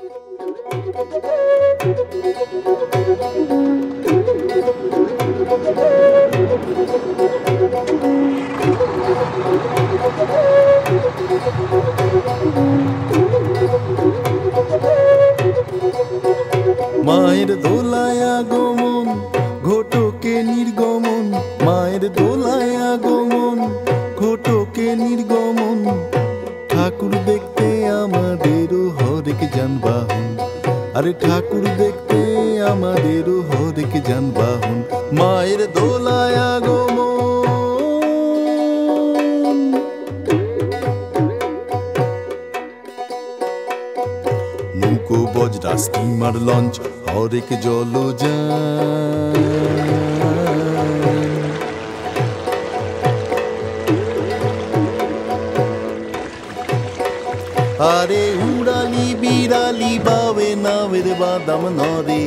মায়ের দোলায় আগমন ঘটকে নির্গমন, মায়ের দোলায় আগমন ঘটকে নির্গমন। ঠাকুর দেখতে আমাদেরও হরেক যানবাহন, আরে ঠাকুর দেখতে আমাদেরও হরেক যানবাহন। মায়ের দোলায় আগমন। নৌকো বজরা স্টিমার লঞ্চ হরেক জলযান, আরে উড়ালি বিড়ালি বাবে নাবের বাদাম নরে,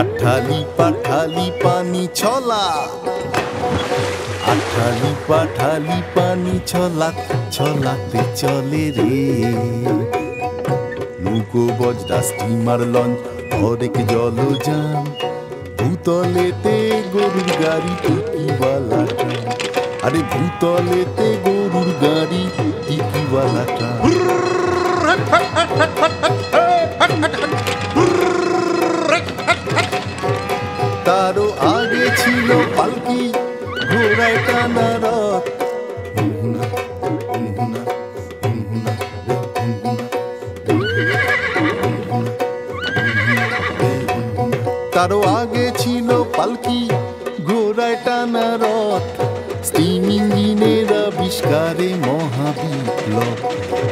আঠালি পাঠালি পানি ছলা, আঠালি পাঠালি পানি ছলা, ছলাতে চলে রে। নৌকো বজরা স্টিমার লঞ্চ হরেক জলযান, ভূতলেতে গরুর গাড়ি টিকিওয়ালা ট্রাম, আরে ভূতলেতে গরুর গাড়ি টিকিওয়ালা ট্রাম। তারও আগে ছিল পালকি ঘোড়ায় টানা রথ, তারও আগে ছিল পালকি ঘোড়ায় টানা রথ। স্টিম ইঞ্জিনের আবিষ্কারে মহাবিপ্লব,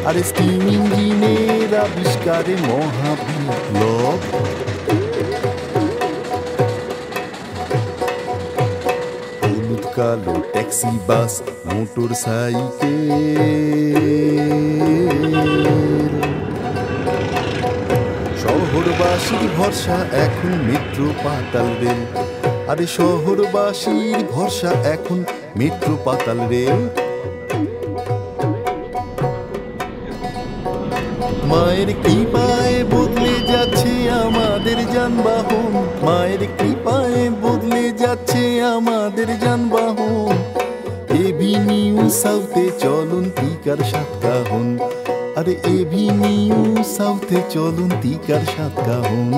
আরে স্টিম ইঞ্জিনের আবিষ্কারে মহাবিপ্লব। হলুদ কালো ট্যাক্সি বাস মোটর সাইকেল, শহরবাসীর ভরসা এখন মেট্রো পাতাল রেল, আরে শহরবাসীর ভরসা এখন মেট্রো পাতাল রেল। মায়ের কৃপায় বদলে যাচ্ছে আমাদের যানবাহন, মায়ের কৃপায় বদলে যাচ্ছে আমাদের যানবাহন। এভিনিউ সাউথে চলন্তিকার সাতকাহন, আরে এভিনিউ সাউথে চলন্তিকার সাতকাহন।